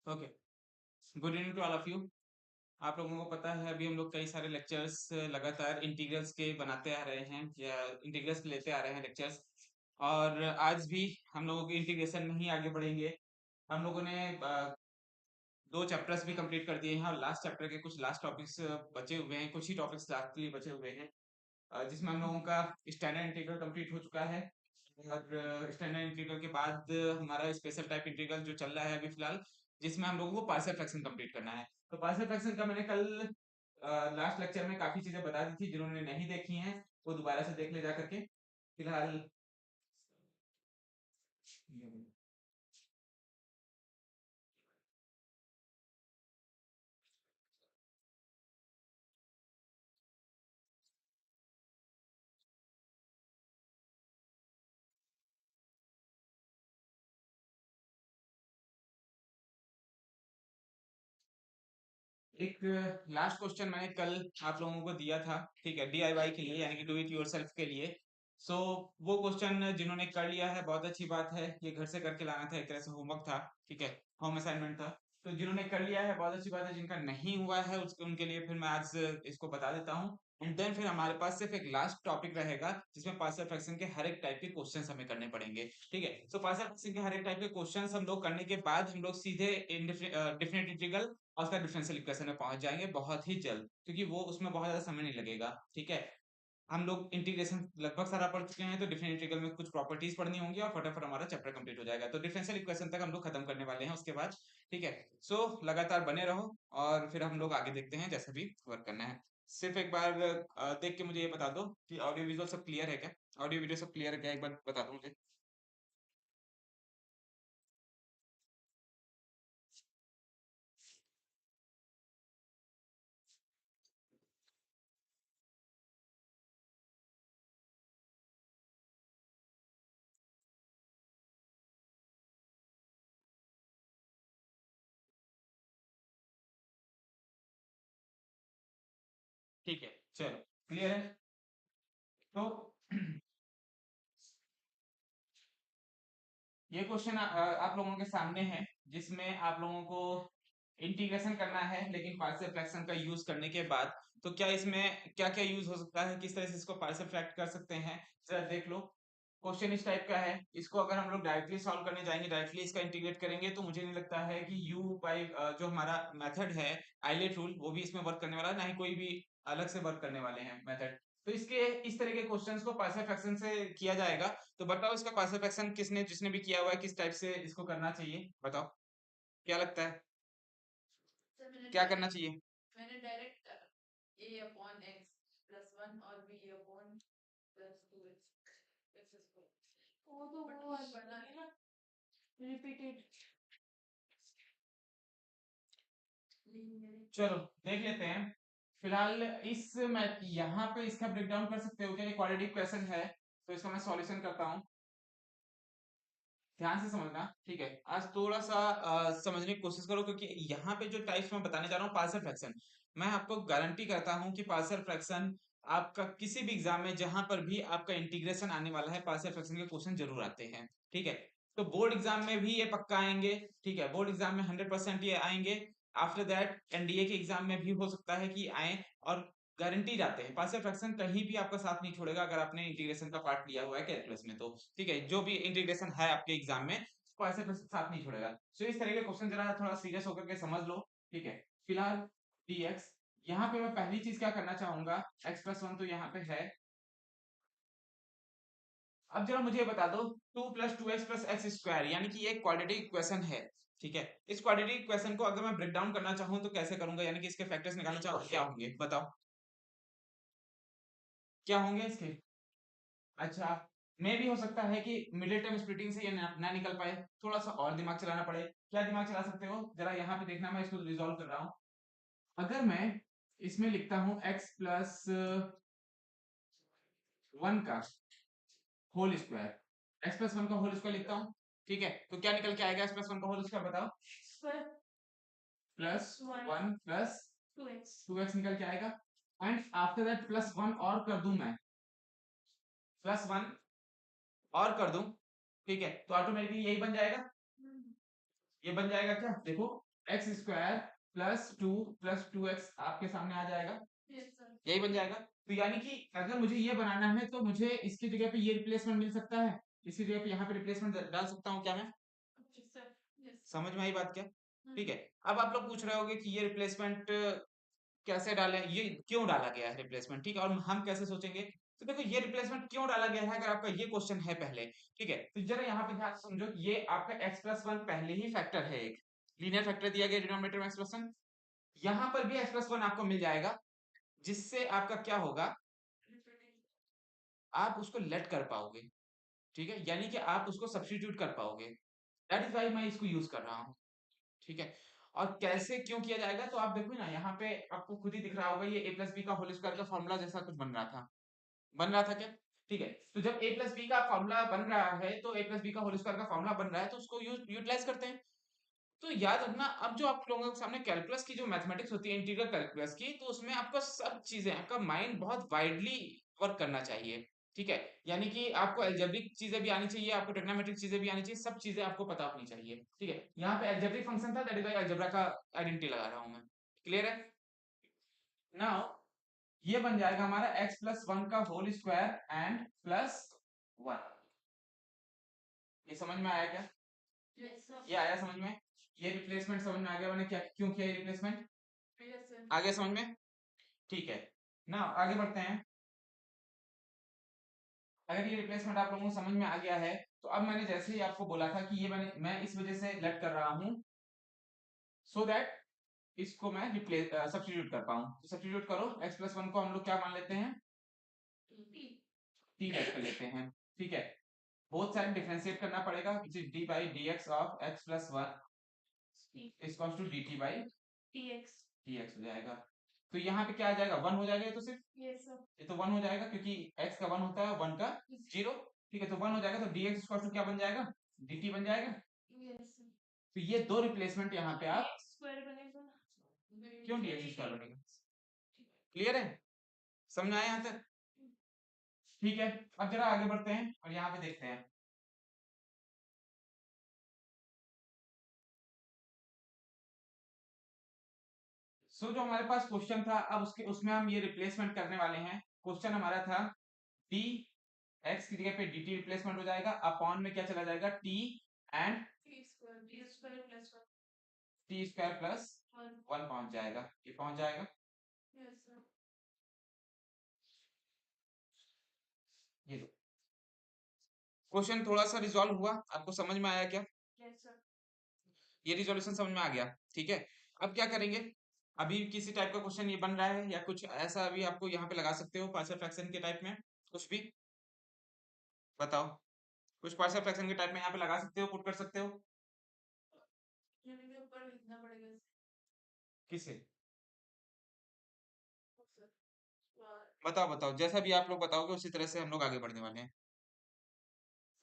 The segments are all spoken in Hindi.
Okay, good evening to all of you. आप लोगों को पता है अभी हम लोग कई सारे लेक्चर्स लगातार इंटीग्रल्स के बनाते आ रहे हैं या इंटीग्रल्स लेते आ रहे हैं लेक्चर्स। और आज भी हम लोगों की इंटीग्रेशन में ही आगे बढ़ेंगे। हम लोगों ने दो चैप्टर्स भी कंप्लीट कर दिए हैं और लास्ट चैप्टर के कुछ लास्ट टॉपिक्स बचे हुए हैं, कुछ ही टॉपिक्स लास्ट के लिए बचे हुए हैं, जिसमें हम लोगों का स्टैंडर्ड इंटीग्रल कंप्लीट हो चुका है। और स्टैंडर्ड इंटीग्रल के बाद हमारा स्पेशल टाइप इंटीग्रल जो चल रहा है अभी फिलहाल, जिसमें हम लोगों को पार्शियल फ्रैक्शन कंप्लीट करना है। तो पार्शियल फ्रैक्शन का मैंने कल लास्ट लेक्चर में काफी चीजें बता दी थी, जिन्होंने नहीं देखी हैं वो दोबारा से देख ले जा करके। फिलहाल एक लास्ट क्वेश्चन मैंने कल आप लोगों को दिया था, ठीक है, डीआईवाई के लिए, यानी कि डू इट योरसेल्फ के लिए। सो वो क्वेश्चन जिन्होंने कर लिया है बहुत अच्छी बात है, ये घर से करके लाना था, एक तरह से होमवर्क था, ठीक है, होम असाइनमेंट था। तो जिन्होंने कर लिया है बहुत अच्छी बात है, जिनका नहीं हुआ है उसके उनके लिए फिर मैं आज इसको बता देता हूँ। एंड देन फिर हमारे पास सिर्फ एक लास्ट टॉपिक रहेगा जिसमें पार्शियल फ्रैक्शन के हर एक टाइप के क्वेश्चंस हमें करने पड़ेंगे, ठीक है। सो पार्शियल फ्रैक्शन के हर एक टाइप के क्वेश्चंस हम लोग करने के बाद हम लोग सीधे डिफरेंट इंटीग्रल और उसका डिफरेंशियल इक्वेशन में पहुंच जाएंगे बहुत ही जल्द, क्योंकि वो उसमें बहुत ज्यादा समय नहीं लगेगा, ठीक है। हम लोग इंटीग्रेशन लगभग सारा पढ़ चुके हैं, तो डिफरेंट इंटीग्रल में कुछ प्रॉपर्टीज पढ़नी होंगी और फटाफट हमारा चैप्टर कंप्लीट हो जाएगा। तो डिफरेंशियल इक्वेशन तक हम लोग खत्म करने वाले हैं उसके बाद, ठीक है। सो लगातार बने रहो और फिर हम लोग आगे देखते हैं जैसे भी वर्क करना है। सिर्फ एक बार देख के मुझे ये बता दो कि ऑडियो विजुअल सब क्लियर है क्या? ऑडियो वीडियो सब क्लियर है क्या, एक बार बता दो मुझे। ठीक है, चलो, क्लियर है। तो ये क्वेश्चन आप लोगों के सामने है, जिसमें आप लोगों को इंटीग्रेशन करना है लेकिन पार्शियल फ्रैक्शन का यूज करने के बाद। तो क्या इसमें क्या क्या यूज हो सकता है, किस तरह से इसको पार्शियल फ्रैक्ट कर सकते हैं, जरा देख लो। क्वेश्चन इस टाइप का है, इसको अगर हम लोग डायरेक्टली सॉल्व करने जाएंगे, डायरेक्टली इसका इंटीग्रेट करेंगे, तो मुझे नहीं लगता है कि यू बाई जो हमारा मेथड है आइलेट रूल, वो भी इसमें वर्क करने वाला है, ना ही कोई भी अलग से वर्क करने वाले हैं मेथड। तो इसके इस तरह के क्वेश्चंस को पार्शियल फ्रैक्शन से किया जाएगा। तो बताओ इसका पार्शियल फ्रैक्शन किसने जिसने भी किया हुआ है किस टाइप से इसको करना चाहिए, बताओ क्या लगता है, क्या करना चाहिए? मैंने direct a upon x plus one और b upon plus two x square वो तो वो बना है ना रिपीटेड। चलो देख लेते हैं। फिलहाल इस मैं यहाँ पे इसका ब्रेक डाउन कर सकते हो क्या, ये क्वाड्रेटिक क्वेश्चन है, तो इसका मैं सॉल्यूशन करता हूँ। ध्यान से समझना, ठीक है, आज थोड़ा सा समझने की कोशिश करो, क्योंकि यहाँ पे जो टाइप्स मैं बताने जा रहा हूँ पार्शियल फ्रैक्शन, मैं आपको गारंटी करता हूँ कि पार्शियल फ्रैक्शन आपका किसी भी एग्जाम में जहां पर भी आपका इंटीग्रेशन आने वाला है, पार्शियल फ्रैक्शन के क्वेश्चन जरूर आते हैं, ठीक है। तो बोर्ड एग्जाम में भी ये पक्का आएंगे, ठीक है, बोर्ड एग्जाम में 100% ये आएंगे। आफ्टर दैट एनडीए के एग्जाम में भी हो सकता है कि आए, और गारंटी जाते हैं पार्शियल फ्रैक्शन कहीं भी आपका साथ नहीं छोड़ेगा अगर आपने इंटीग्रेशन का पार्ट लिया हुआ है कैलकुलस में, तो ठीक है, जो भी इंटीग्रेशन है आपके एग्जाम में पार्शियल फ्रैक्शन साथ नहीं छोड़ेगा। सो इस तरह के क्वेश्चन जरा थोड़ा सीरियस होकर के समझ लो, ठीक है। फिलहाल dx, यहाँ पे मैं पहली चीज क्या करना चाहूंगा, x प्लस वन तो यहाँ पे है। अब जरा मुझे बता दो, two plus two x plus x square, यानी कि ये एक क्वाड्रेटिक इक्वेशन है, ठीक है। इस क्वाड्रेटिक इक्वेशन को अगर मैं ब्रेक डाउन करना चाहूँ तो कैसे करूंगा, यानी कि इसके फैक्टर्स निकालना चाहूँ, क्या होंगे बताओ, क्या होंगे इसके? अच्छा, मे भी हो सकता है कि मिडिल टर्म स्प्लिटिंग से ये ना निकल पाए, थोड़ा सा और दिमाग चलाना पड़े। क्या दिमाग चला सकते हो जरा यहाँ पे देखना, मैं इसको रिजॉल्व कर रहा हूँ। अगर मैं इसमें लिखता हूँ x प्लस वन का whole square, x plus one का होल स्क्वायर लिखता हूँ, ठीक है, तो क्या निकल के आएगा एक्स प्लस वन का होल स्क्वायर बताओ? Plus one plus two x निकल के आएगा। And after that plus one और कर दूं मैं, प्लस वन और कर दूं, ठीक है, तो ऑटोमेटिकली यही बन जाएगा, ये बन जाएगा क्या देखो, एक्स स्क्वायर प्लस 2 आपके सामने आ जाएगा, Yes, sir. यही बन जाएगा। तो यानी कि अगर मुझे ये बनाना है तो मुझे इसकी जगह पे ये रिप्लेसमेंट मिल सकता है, इसकी जगह पे यहाँ पे रिप्लेसमेंट डाल सकता हूँ क्या मैं? Yes, sir. Yes. समझ में आई बात क्या? Hmm. ठीक है। अब आप लोग पूछ रहे होगे कि ये रिप्लेसमेंट कैसे डालें, ये क्यों डाला गया है रिप्लेसमेंट, ठीक है, और हम कैसे सोचेंगे? तो देखो ये रिप्लेसमेंट क्यों डाला गया है, अगर आपका ये क्वेश्चन है पहले, ठीक है, तो जरा यहाँ पे ध्यान से समझो, ये आपका x+1 पहले ही फैक्टर है, एक लीनियर फैक्टर दिया गया डिनोमिनेटर में x+1, यहाँ पर भी x+1 आपको मिल जाएगा, जिससे आपका क्या होगा, आप उसको लेट कर पाओगे, ठीक है, यानी कि आप उसको सब्स्टिट्यूट कर पाओगे, दैट इज वाई मैं इसको यूज कर रहा हूँ, ठीक है। और कैसे क्यों किया जाएगा, तो आप देखो ना यहाँ पे आपको खुद ही दिख रहा होगा, ये a प्लस बी का होल स्क्वायर का फॉर्मूला जैसा कुछ बन रहा था क्या? ठीक है, तो जब a प्लस बी का फॉर्मूला बन रहा है, तो a प्लस बी का होल स्क्वायर का फॉर्मूला बन रहा है, तो उसको यूटिलाइज करते हैं। तो याद रखना, अब जो आप लोगों के सामने कैलकुलस की जो मैथमेटिक्स होती है, इंटीग्रल कैलकुलस की, तो उसमें आपका सब चीजें, आपका माइंड बहुत वाइडली वर्क करना चाहिए, ठीक है, यानी कि आपको अलजेब्रिक चीजें भी आनी चाहिए, आपको ट्रिग्नोमेट्रिक चीजें भी आनी चाहिए, सब चीजें आपको पता होनी चाहिए, ठीक है। यहाँ पे अलजेब्रिक फंक्शन था, दैट इज वाई अलजेब्रा का आइडेंटिटी लगा रहा हूं मैं, क्लियर है? नाउ ये बन जाएगा हमारा x+1 का होल स्क्वायर एंड +1, ये समझ में आया क्या? Yes, sir. ये आया समझ में? ये रिप्लेसमेंट समझ में आ गया, मैंने क्या क्यों किया ये रिप्लेसमेंट? Yes, sir. आ गया समझ में? ठीक है ना, आगे बढ़ते हैं। अगर ये रिप्लेसमेंट आप लोगों को समझ में आ गया है, तो अब मैंने जैसे ही आपको बोला था कि ये मैं इस वजह से लेट कर रहा हूं, सो दैट इसको मैं रिप्लेस सब्स्टिट्यूट कर पाऊं, तो सब्स्टिट्यूट करो, x+1 को हम लोग क्या मान लेते हैं, T. t लेट कर लेते हैं, ठीक है, बोथ साइड डिफरेंशिएट करना पड़ेगा, which is d by dx of x+1 is equals to dt by Tx. dx हो जाएगा। तो यहाँ पे क्या आ जाएगा, 1 हो जाएगा, ये तो सिर्फ Yes, sir. ये तो 1 हो जाएगा, क्योंकि x का 1 होता है, 1 का 0, ठीक है, तो 1 हो जाएगा, तो dx इक्वल टू क्या बन जाएगा, dt बन जाएगा। Yes, sir. तो ये दो रिप्लेसमेंट यहाँ पे आप, Square बनेगा। क्यों dx स्क्वायर बनेगा, क्लियर है, समझ आया यहाँ तक? ठीक है, अब जरा आगे बढ़ते हैं और यहाँ पे देखते हैं। जो हमारे पास क्वेश्चन था, अब उसमें हम ये रिप्लेसमेंट करने वाले हैं। क्वेश्चन हमारा था डी एक्स की जगह पे dt रिप्लेसमेंट हो जाएगा, अपॉन में क्या चला जाएगा, t and T square plus 1. t square plus 1. 1 पहुंच जाएगा, ये पहुंच जाएगा, Yes, sir. ये लो। क्वेश्चन थोड़ा सा रिजॉल्व हुआ, आपको समझ में आया क्या? Yes, sir. ये रिजोल्यूशन समझ में आ गया, ठीक है। अब क्या करेंगे, अभी किसी टाइप का क्वेश्चन ये बन रहा है या कुछ ऐसा अभी आपको यहाँ पे लगा सकते हो पार्शियल फ्रैक्शन के टाइप में, कुछ भी बताओ, कुछ पार्शियल फ्रैक्शन के टाइप में यहाँ पे लगा सकते हो, पुट कर सकते हो, ये मेरे ऊपर लिखना पड़ेगा इसे। किसे Sir. बताओ बताओ, जैसा भी आप लोग बताओगे उसी तरह से हम लोग आगे बढ़ने वाले हैं।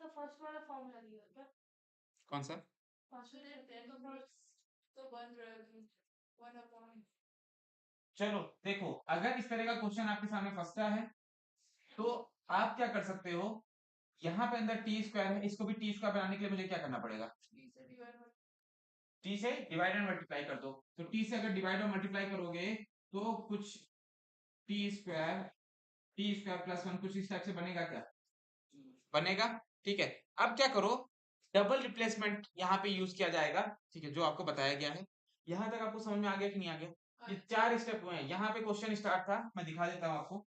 सर फर्स्ट वाला फॉर्मूला दिया क्या? कौन सा? फर्स्ट वाला तो 1 अपॉन। चलो देखो, अगर इस तरह का क्वेश्चन आपके सामने फंसता है, तो आप क्या कर सकते हो, यहाँ पे अंदर टी स्क्वायर है, इसको भी टी स्क्वायर बनाने के लिए मुझे क्या करना पड़ेगा, टी से डिवाइड एंड मल्टीप्लाई कर दो, तो टी से अगर डिवाइड और मल्टीप्लाई करोगे तो कुछ टी स्क्वायर प्लस 1 कुछ इस टाइप से बनेगा क्या, बनेगा, ठीक है। अब क्या करो, डबल रिप्लेसमेंट यहाँ पे यूज किया जाएगा, ठीक है, जो आपको बताया गया है। यहाँ तक आपको समझ में आ गया कि नहीं आ गया? ये 4 स्टेप हुए हैं, यहाँ पे क्वेश्चन स्टार्ट था, मैं दिखा देता हूँ आपको,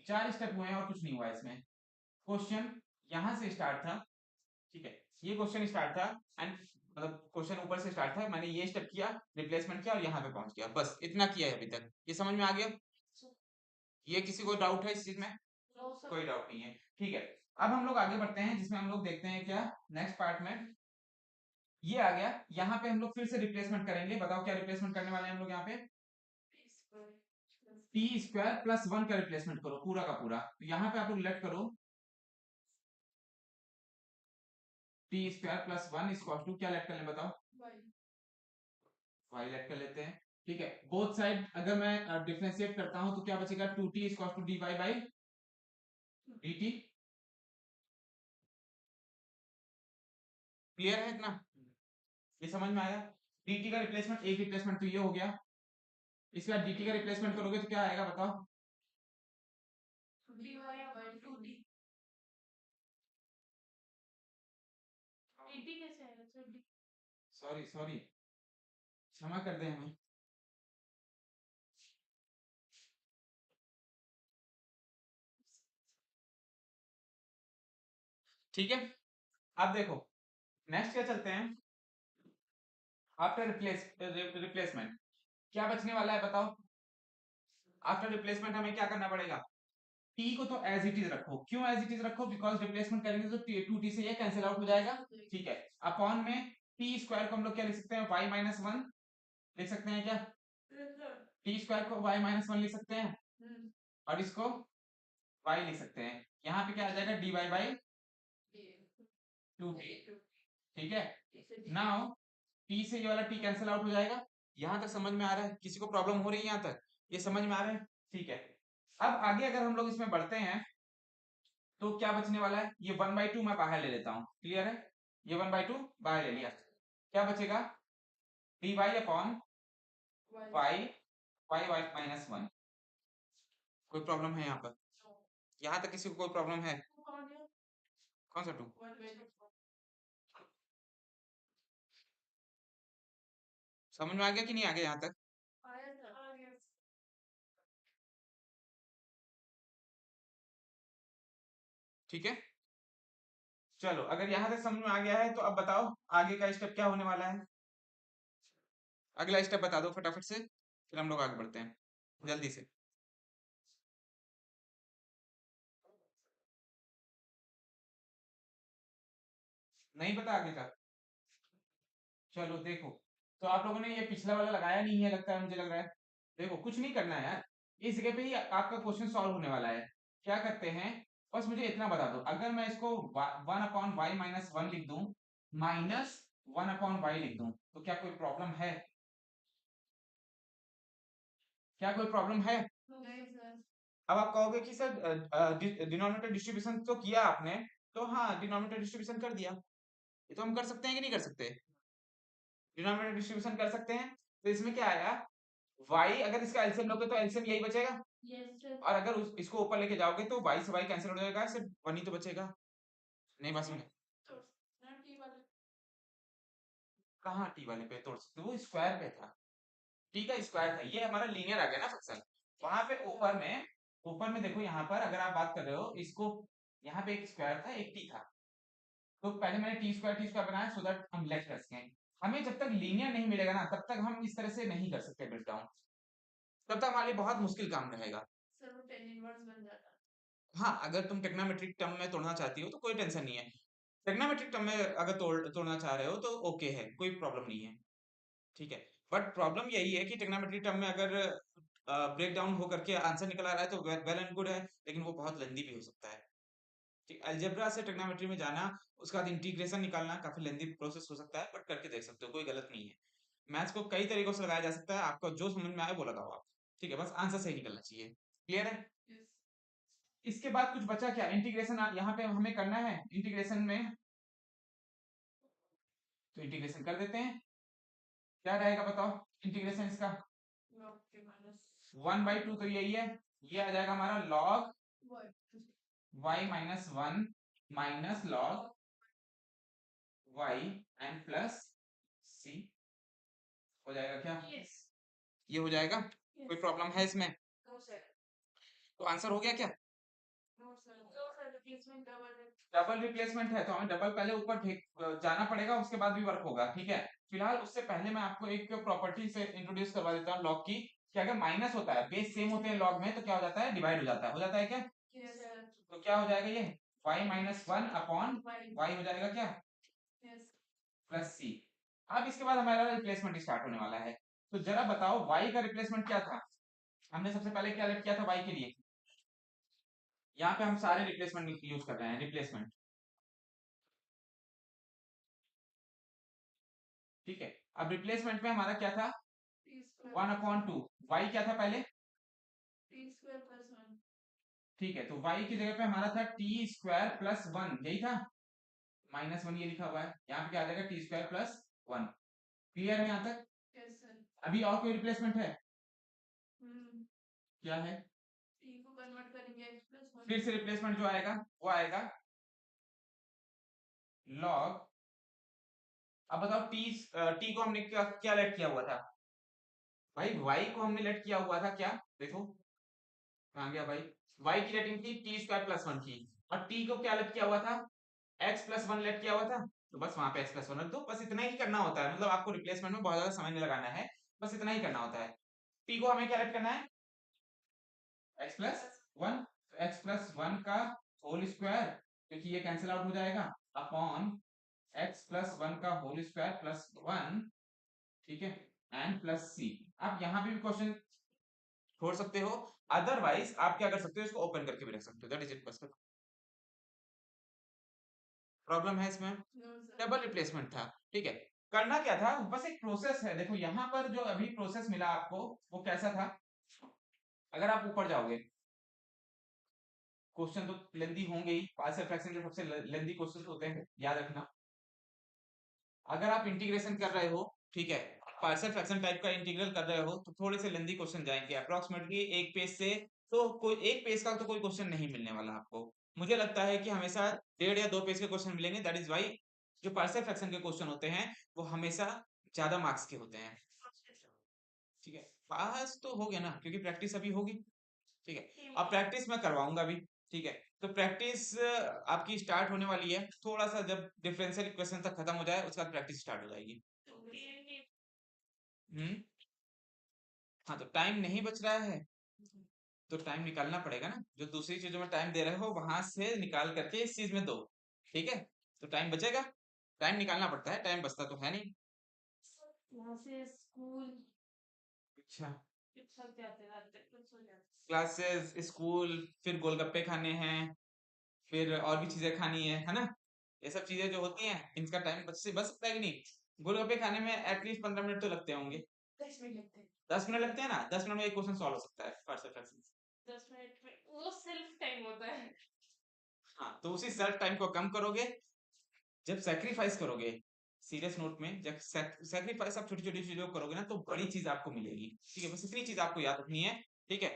4 स्टेप हुए हैं और कुछ नहीं हुआ इसमें। क्वेश्चन यहाँ से स्टार्ट था, ठीक है, ये क्वेश्चन स्टार्ट था एंड मतलब क्वेश्चन ऊपर से स्टार्ट था, मैंने ये स्टेप किया, रिप्लेसमेंट किया और यहाँ पे पहुंच गया, बस इतना किया है अभी तक, ये समझ में आ गया? ये किसी को डाउट है इस चीज में? कोई डाउट नहीं है, ठीक है। अब हम लोग आगे बढ़ते हैं, जिसमें हम लोग देखते हैं क्या नेक्स्ट पार्ट में, ये आ गया, यहाँ पे हम लोग फिर से रिप्लेसमेंट करेंगे, बताओ क्या रिप्लेसमेंट करने वाले हैं हम लोग यहाँ पे, टी स्क्वायर प्लस 1 का रिप्लेसमेंट करो पूरा का पूरा, तो यहाँ पे आप लोग लेट करो t square plus 1 equal to क्या लेट कर ले बताओ, y लेट कर लेते हैं, ठीक है, बोथ साइड अगर मैं डिफरेंशिएट करता हूं तो क्या बचेगा, 2t equal to dy by dt, clear है इतना, ये समझ में आया? dt का रिप्लेसमेंट, एक रिप्लेसमेंट तो ये हो गया, इसके बाद dt का रिप्लेसमेंट करोगे तो क्या आएगा बताओ? dy by 2d। dt कैसे आएगा सर? सॉरी सॉरी, क्षमा कर दे हमें। ठीक है, अब देखो नेक्स्ट क्या चलते हैं, आफ्टर रिप्लेसमेंट क्या बचने वाला है बताओ? आफ्टर रिप्लेसमेंट हमें क्या करना पड़ेगा? t को तो एज इट इज रखो, क्यों एज इट इज रखो? बिकॉज रिप्लेसमेंट करेंगे तो 2t से ये कैंसिल आउट हो जाएगा, ठीक है। अपॉन में टी स्क्वायर को हम लोग क्या लिख सकते हैं? y माइनस वन लिख सकते हैं क्या? टी स्क्वायर को y माइनस वन लिख सकते हैं, और इसको y लिख सकते हैं। यहाँ पे क्या आ जाएगा? dy बाई 2t, ठीक है। नाउ t से ये वाला t कैंसिल आउट हो जाएगा। यहाँ तक समझ में आ रहा है? किसी को प्रॉब्लम हो रही है यहाँ तक? ये समझ में आ रहा है? ठीक है। अब आगे अगर हम लोग इसमें बढ़ते हैं तो क्या बचने वाला है? ये 1/2 मैं बाहर ले लेता हूँ, क्लियर है? ये 1/2 बाहर ले लिया, क्या बचेगा? D y upon y, y minus one. कोई प्रॉब्लम है यहाँ पर? यहाँ तक किसी को कोई प्रॉब्लम है? कौन सा टू? समझ में आ गया कि नहीं आ गया यहाँ तक? ठीक है, चलो अगर यहाँ तक समझ में आ गया है तो अब बताओ आगे का स्टेप क्या होने वाला है? अगला स्टेप बता दो फटाफट से, फिर हम लोग आगे बढ़ते हैं जल्दी से। नहीं पता आगे का? चलो देखो, तो आप लोगों ने ये पिछला वाला लगाया नहीं है लगता है, मुझे लग रहा है। देखो कुछ नहीं करना है यार, इस जगह पे ही आपका क्वेश्चन सॉल्व होने वाला है। क्या करते हैं, बस मुझे इतना बता दो, अगर मैं इसको 1/y माइनस वन लिख दूं, माइनस 1/y लिख दूं, तो क्या कोई प्रॉब्लम है? क्या कोई प्रॉब्लम है? नहीं सर। अब आप कहोगे कि सर डिनोमिनेटर डिस्ट्रीब्यूशन तो किया आपने, तो हाँ डिनोमिनेटर डिस्ट्रीब्यूशन कर दिया, ये तो हम कर सकते हैं कि नहीं कर सकते? डिनोमिनेटर डिस्ट्रीब्यूशन कर सकते हैं। तो इसमें क्या आया, y अगर इसका एलसीएम लोगे तो एलसीएम यही बचेगा, यस सर। और अगर इसको ऊपर लेके जाओगे तो y से y कैंसिल हो जाएगा, सिर्फ वन ही तो बचेगा। नहीं बस में तो ना टी वाले कहाँ टी वाले पे तोड़ सकते हो? वो स्क्वायर पे था, टी का स्क्वायर था, ये हमारा लीनियर आ गया ना फंक्शन। वहां पे ऊपर में देखो, यहाँ पर अगर आप बात कर रहे हो इसको, यहाँ पे एक स्क्वायर था एक टी था, तो पहले मैंने टी स्क्वायर बनाया सो दैट हम लेट कर सकें। हमें जब तक लीनियर नहीं मिलेगा ना तब तक हम इस तरह से नहीं कर सकते ब्रेक डाउन, तब तक हमारे लिए बहुत मुश्किल काम रहेगा। सर वो टेन इनवर्स बन जाता। हाँ अगर तुम टेक्नोमेट्रिक टर्म में तोड़ना चाहती हो तो कोई टेंशन नहीं है, टेक्नोमेट्रिक टर्म में अगर तोड़ना चाह रहे हो तो ओके है, कोई प्रॉब्लम नहीं है, ठीक है। बट प्रॉब्लम यही है कि टेक्नोमेट्रिक टर्म में अगर ब्रेक डाउन होकर के आंसर निकल आ रहा है तो वेल एंड गुड है, लेकिन वो बहुत लेंदी भी हो सकता है। ठीक, अलजेब्रा से ट्रिग्नोमेट्री में जाना, उसके बाद इंटीग्रेशन निकालना काफी लेंदी प्रोसेस हो सकता है, बट करके देख सकते हो, कोई गलत नहीं है। मैथ्स को कई तरीकों से लगाया जा सकता है, आपको जो समझ में आए वो लगाओ आप, ठीक है, बस आंसर सही निकलना चाहिए, क्लियर है? यस। इसके बाद कुछ बचा क्या? इंटीग्रेशन यहाँ पे हमें करना है, इंटीग्रेशन में तो इंटीग्रेशन कर देते हैं। क्या रहेगा बताओ इंटीग्रेशन इसका? लॉग के माइनस 1/2 तो यही है, ये आ जाएगा हमारा log one y minus one minus log y and plus c, हो जाएगा क्या? यस। ये हो जाएगा? कोई प्रॉब्लम है इसमें? No sir. तो आंसर हो गया क्या? No sir. No sir, replacement double है। डबल रिप्लेसमेंट है तो हमें डबल पहले ऊपर जाना पड़ेगा, उसके बाद भी वर्क होगा, ठीक है। फिलहाल उससे पहले मैं आपको एक प्रॉपर्टी से इंट्रोड्यूस करवा देता हूँ लॉग की, कि अगर माइनस होता है, बेस सेम होते हैं लॉग में, तो क्या हो जाता है? डिवाइड हो जाता है क्या? Yes sir. तो क्या हो जाएगा ये? y minus one upon y हो जाएगा क्या? यस। प्लस सी। अब इसके बाद हमारा रिप्लेसमेंट स्टार्ट होने वाला है, तो जरा बताओ y का रिप्लेसमेंट क्या था? हमने सबसे पहले क्या किया था y के लिए? यहाँ पे हम सारे रिप्लेसमेंट यूज कर रहे हैं, रिप्लेसमेंट, ठीक है। अब रिप्लेसमेंट में हमारा क्या था? टी स्क्वायर 1/2, y क्या था पहले? T square plus one. ठीक है, तो y की जगह पे हमारा था टी स्क्वायर प्लस वन, यही था, माइनस वन ये लिखा हुआ है, यहाँ पे क्या आ जाएगा? T square plus one. Clear है यहाँ तक? Yes sir. अभी और कोई रिप्लेसमेंट है? हम्म। क्या है? टी को कन्वर्ट करेंगे x प्लस वन। फिर से रिप्लेसमेंट जो आएगा वो आएगा लॉग। अब बताओ टी को हमने क्या लेट किया हुआ था भाई? वाई को हमने लेट किया हुआ था क्या? देखो कहाँ गया भाई? वाई की लेटिंग थी टी स्क्वायर प्लस वन की, और टी को क्या लेट किया हुआ था? एक्स प्लस वन लेट किया हुआ था। तो बस वहां पे एक्स प्लस वन रख दो, बस इतना ही करना होता है। मतलब आपको रिप्लेसमेंट में बहुत ज्यादा समय नहीं लगाना है, बस इतना ही करना होता है। टी को हमें क्या लेट करना है? X plus one. X plus one का होल स्क्वायर, क्योंकि ये कैंसिल आउट हो जाएगा, अपॉन एक्स प्लस वन का होल स्क्वायर प्लस वन। ठीक है, एंड प्लस सी। आप यहाँ पे भी क्वेश्चन छोड़ सकते हो, अदरवाइज आप क्या कर सकते हो, इसको ओपन करके भी रख सकते हो। That is it. बस प्रॉब्लम है इसमें? No sir. डबल रिप्लेसमेंट था। ठीक है, करना क्या था, बस एक प्रोसेस है। देखो यहाँ पर जो अभी प्रोसेस मिला आपको वो कैसा था? अगर आप ऊपर जाओगे, क्वेश्चन तो लेंदी होंगे ही, पार्शियल फ्रैक्शन के सबसे लेंदी क्वेश्चन होते हैं, याद रखना। अगर आप इंटीग्रेशन कर रहे हो, ठीक है, पार्शियल फ्रैक्शन टाइप का इंटीग्रल कर रहे हो, तो थोड़े से लेंदी क्वेश्चन जाएंगे अप्रोक्सीमेटली एक पेज से। तो कोई एक पेज का तो कोई क्वेश्चन नहीं मिलने वाला आपको। मुझे लगता है कि हमेशा 1.5 या 2 पेज के क्वेश्चन मिलेंगे। दैट इज वाई जो पार्शियल फ्रैक्शन के क्वेश्चन होते हैं वो हमेशा ज्यादा मार्क्स के होते हैं। ठीक है, पास तो हो गया ना, क्योंकि प्रैक्टिस अभी होगी। ठीक है, अब प्रैक्टिस मैं करवाऊंगा अभी। ठीक है, तो प्रैक्टिस आपकी स्टार्ट होने वाली है थोड़ा सा, जब डिफरेंशियल इक्वेशन तक खत्म हो जाए उसके बाद प्रैक्टिस स्टार्ट हो जाएगी। हम्म। हाँ, तो टाइम नहीं बच रहा है तो टाइम निकालना पड़ेगा ना, जो दूसरी चीजों में टाइम दे रहे हो वहां से निकाल करके इस चीज में दो। ठीक है, तो टाइम बचेगा, टाइम निकालना पड़ता है, टाइम बचता तो है नहीं। यहाँ से स्कूल अच्छा, थक जाते रात तक कुछ हो जाता। क्लासेस, स्कूल, फिर गोलगप्पे खाने हैं, फिर और भी चीजें खानी है ना? ये सब चीजें जो होती हैं इनका टाइम बच सकता है कि नहीं? गोलगप्पे खाने में एटलीस्ट 15 मिनट तो लगते होंगे। 10 मिनट लगते हैं। 10 मिनट लगते हैं ना, 10 मिनट में एक क्वेश्चन सॉल्व हो सकता है पार्शियल फ्रैक्शन। 10 मिनट में वो सेल्फ टाइम होता है। हाँ, तो उसी सेल्फ टाइम को कम करोगे, जब सेक्रीफाइस करोगे, सीरियस नोट में, जब सेक्रीफाइस आप छोटी छोटी चीजों को करोगे ना तो बड़ी चीज आपको मिलेगी। ठीक है, बस इतनी चीज आपको याद रखनी है। ठीक है,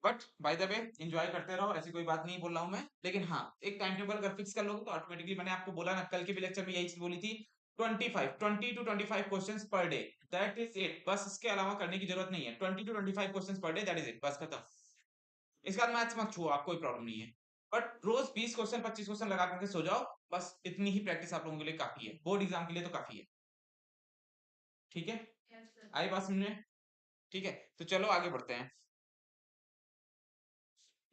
but by the way enjoy करते रहो, ऐसी कोई बात नहीं बोल रहा हूं मैं, लेकिन हाँ, एक टाइम टेबल अगर फिक्स कर लोगे तो ऑटोमेटिकली, मैंने आपको बोला ना, कल के भी लेक्चर में यही चीज बोली थी, 20 to 25 questions per day, that is it. बस इसके अलावा करने की जरूरत नहीं है। 20 to 25 questions per day, that is it, बस खत्म। इसके बाद मैथ्स मत छुओ, आप कोई प्रॉब्लम नहीं है, बट रोज 20 क्वेश्चन 25 क्वेश्चन लगा करके सो जाओ। बस इतनी ही प्रैक्टिस आप लोगों के लिए काफी है, बोर्ड एग्जाम के लिए तो काफी है। ठीक है, यस सर। आई बात समझ में? ठीक है, तो चलो आगे बढ़ते हैं।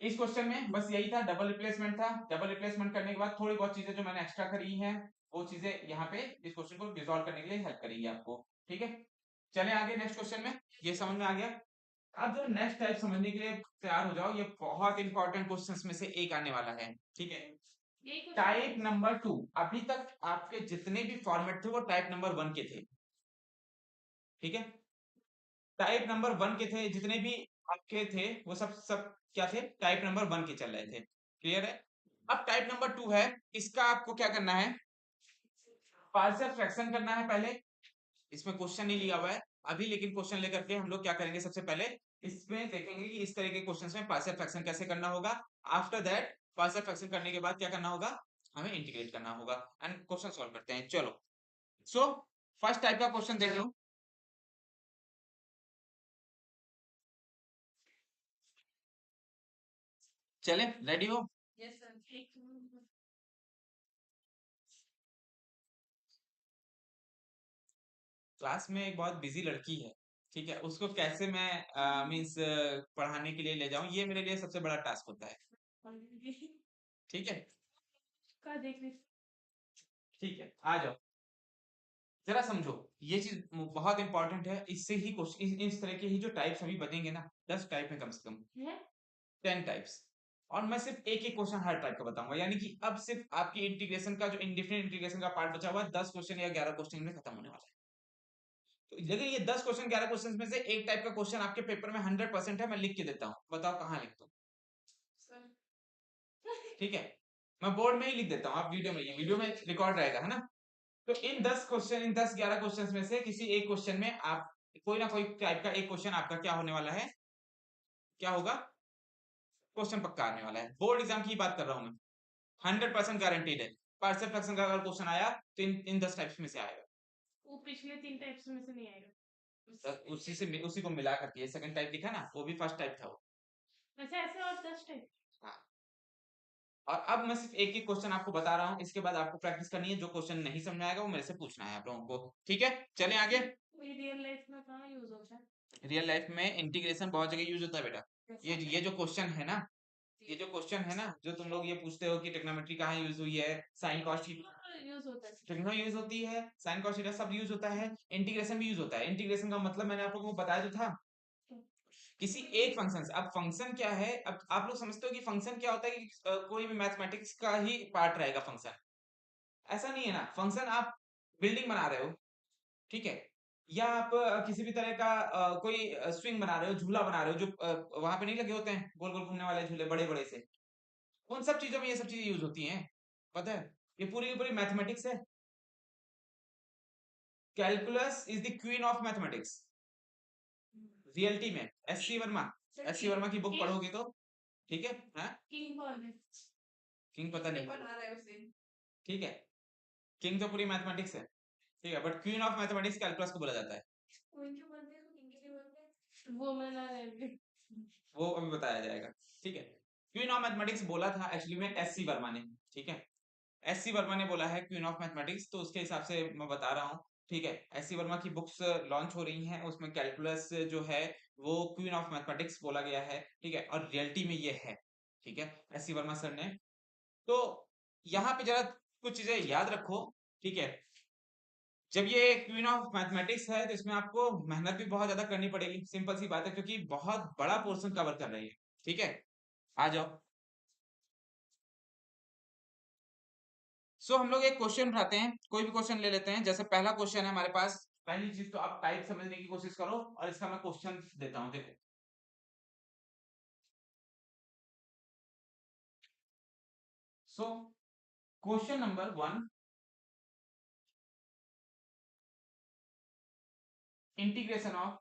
इस क्वेश्चन में बस यही था, डबल रिप्लेसमेंट था। डबल रिप्लेसमेंट करने के बाद थोड़ी बहुत चीजें जो मैंने एक्स्ट्रा करी हैं वो चीजें यहाँ पे इस क्वेश्चन को रिजॉल्व करने के लिए हेल्प करेंगी आपको। ठीक है, चले आगे नेक्स्ट क्वेश्चन में। ये समझ में आ गया? अब जो नेक्स्ट टाइप समझने के लिए तैयार हो जाओ, ये बहुत इंपॉर्टेंट क्वेश्चंस में से एक आने वाला है। ठीक है, टाइप नंबर 2। अभी तक आपके जितने भी फॉर्मेट थे वो टाइप नंबर 1 के थे। ठीक है, टाइप नंबर 1 के थे, जितने भी आपके थे वो सब सब क्या थे? टाइप नंबर 1 के चल रहे थे। क्लियर है? अब टाइप नंबर 2 है, इसका आपको क्या करना है? पार्शियल फ्रैक्शन करना है पहले। इसमें क्वेश्चन नहीं लिया हुआ है अभी, लेकिन क्वेश्चन लेकर के हम लोग क्या करेंगे, सबसे पहले इसमें देखेंगे कि इस तरह के क्वेश्चंस में पार्शियल फ्रैक्शन कैसे करना होगा। आफ्टर दैट पार्शियल फ्रैक्शन करने के बाद क्या करना होगा, हमें इंटीग्रेट करना होगा, एंड क्वेश्चन सॉल्व करते हैं। चलो, सो फर्स्ट टाइप का क्वेश्चन देख लो। चले, रेडी हो? Yes sir. क्लास में एक बहुत बिजी लड़की है, ठीक है, उसको कैसे मैं मीन्स पढ़ाने के लिए ले जाऊं, ये मेरे लिए सबसे बड़ा टास्क होता है। ठीक है, का देख रही। ठीक है, आ जाओ, जरा समझो। ये चीज बहुत इंपॉर्टेंट है, इससे ही क्वेश्चन, इस तरह के ही जो टाइप्स अभी बनेंगे ना, 10 टाइप में कम से कम है 10 टाइप्स, और मैं सिर्फ एक एक क्वेश्चन हर टाइप का बताऊंगा। यानी कि अब सिर्फ आपकी इंटीग्रेशन का जो इंडिफरेंट इंटीग्रेशन का पार्ट बचा हुआ है, 10 क्वेश्चन या 11 क्वेश्चन में खत्म होने वाला है। तो अगर ये 10 क्वेश्चन 11 क्वेश्चन में से एक टाइप का क्वेश्चन आपके पेपर में 100% है, मैं लिख के देता हूँ, बताओ कहाँ लिख दूं? सर। ठीक है, मैं बोर्ड में ही लिख देता हूँ, आप वीडियो में, ये वीडियो में रिकॉर्ड रहेगा है ना? तो इन 10 क्वेश्चन में से किसी एक क्वेश्चन में आप कोई ना कोई टाइप का एक क्वेश्चन आपका क्या होने वाला है, क्या होगा, क्वेश्चन पक्का आने वाला है। बोर्ड एग्जाम की बात कर रहा हूं मैं, 100% गारंटीड है। परसेप्शन का अगर क्वेश्चन आया तो इन 10 टाइप्स में से आएगा। वो पिछले 3 टाइप्स में से नहीं आएगा। तो उसी को मिला करके सेकंड टाइप लिखा ना, वो भी फर्स्ट टाइप था वो। अच्छा, ऐसे और 10 टाइप। हाँ। और अब मैं सिर्फ एक ही क्वेश्चन आपको बता रहा हूँ, इसके बाद आपको प्रैक्टिस करनी है। जो क्वेश्चन नहीं समझ में आएगा वो मेरे से पूछना है आप लोगों को, ठीक है? चलें आगे। ये रियल लाइफ में कहाँ यूज होता है? रियल लाइफ में इंटीग्रेशन बहुत जगह यूज होता है बेटा। ये जो क्वेश्चन है ना, ये जो क्वेश्चन है ना, जो तुम लोग ये पूछते हो कि ट्रिग्नोमेट्री कहाँ यूज हुई है, साइन कॉस यूज होता है। ट्रिग्नो यूज होती है, साइन कॉस थीटा सब यूज होता है, इंटीग्रेशन भी यूज होता है। इंटीग्रेशन का मतलब मैंने आप लोगों को बताया तो था, किसी एक फंक्शन से। अब फंक्शन क्या है, अब आप लोग समझते हो कि फंक्शन क्या होता है कि कोई भी मैथमेटिक्स का ही पार्ट रहेगा फंक्शन। ऐसा नहीं है ना, फंक्शन आप बिल्डिंग बना रहे हो, ठीक है, या आप किसी भी तरह का कोई स्विंग बना रहे हो, झूला बना रहे हो, जो वहां पे नहीं लगे होते हैं गोल गोल घूमने वाले झूले बड़े बड़े से, उन सब चीजों में ये सब चीजें यूज होती हैं। पता है, ये पूरी की पूरी मैथमेटिक्स है। Calculus is the queen of mathematics. Reality में एस सी वर्मा की बुक पढ़ोगे तो, ठीक है, हाँ? किंग कौन है? किंग पता नहीं, बना रहा है उसे। ठीक है, किंग तो पूरी मैथमेटिक्स है, ठीक है, but queen of mathematics calculus को बोला जाता है। कोई क्यों बनते हैं, किंग क्यों बनते हैं? वो मैं ना वो अभी बताया जाएगा, ठीक है। क्वीन ऑफ मैथमेटिक्स बोला था एक्चुअली में एस सी वर्मा ने, ठीक है, एस सी वर्मा ने बोला है क्वीन ऑफ मैथमेटिक्स, तो उसके हिसाब से मैं बता रहा हूँ, ठीक है। एस सी वर्मा की बुक्स लॉन्च हो रही हैं, उसमें कैलकुलस जो है वो क्वीन ऑफ मैथमेटिक्स बोला गया है, ठीक है, और रियलिटी में ये है, ठीक है, एस सी वर्मा सर ने। तो यहाँ पे जरा कुछ चीजें याद रखो, ठीक है। जब ये क्वीन ऑफ मैथमेटिक्स है तो इसमें आपको मेहनत भी बहुत ज्यादा करनी पड़ेगी, सिंपल सी बात है, क्योंकि बहुत बड़ा पोर्शन कवर कर रही है, ठीक है। आ जाओ। सो हम लोग एक क्वेश्चन उठाते हैं, कोई भी क्वेश्चन ले लेते हैं। जैसे पहला क्वेश्चन है हमारे पास, पहली चीज तो आप टाइप समझने की कोशिश करो और इसका मैं क्वेश्चन देता हूं, देखो। So question number 1, integration of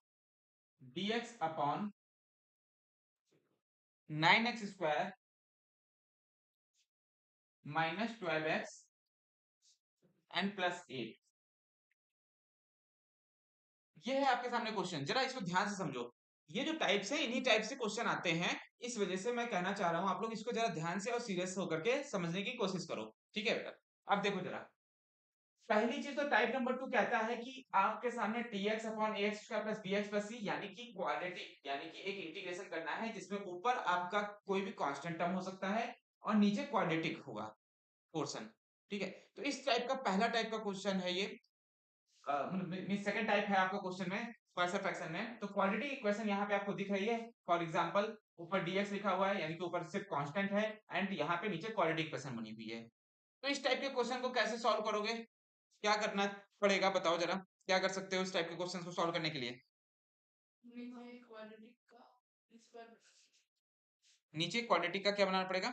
dx upon 9x² minus 12x and plus 8। ये है आपके सामने क्वेश्चन, जरा इसको ध्यान से समझो। ये जो टाइप्स है, इन्हीं टाइप से क्वेश्चन आते हैं, इस वजह से मैं कहना चाह रहा हूं आप लोग इसको जरा ध्यान से और सीरियस होकर के समझने की कोशिश करो, ठीक है बेटा। अब देखो जरा, पहली चीज तो टाइप नंबर 2 कहता है कि आपके सामने dx upon ax² plus bx plus c यानी कि क्वाड्रेटिक, यानी कि एक इंटीग्रेशन करना है जिसमें ऊपर आपका कोई भी कांस्टेंट टर्म हो सकता है और नीचे क्वाड्रेटिक होगा पोर्शन, ठीक है। तो इस टाइप का पहला टाइप का क्वेश्चन है ये, मतलब सेकंड टाइप है आपका क्वेश्चन में, फर्स्ट फ्रैक्शन में। तो क्वाड्रेटिक इक्वेशन यहाँ पे आपको दिख रही है, फॉर एग्जांपल ऊपर dx लिखा हुआ है, यानी कि ऊपर सिर्फ कांस्टेंट है, एंड यहाँ पे नीचे क्वाड्रेटिक इक्वेशन बनी हुई है। तो इस टाइप के क्वेश्चन को कैसे सॉल्व करोगे, क्या करना पड़ेगा बताओ जरा, क्या कर सकते हो इस टाइप के क्वेश्चन को सॉल्व करने के लिए? क्वाड्रेटिक का स्क्वायर, नीचे क्वाड्रेटिक का क्या बनाना पड़ेगा?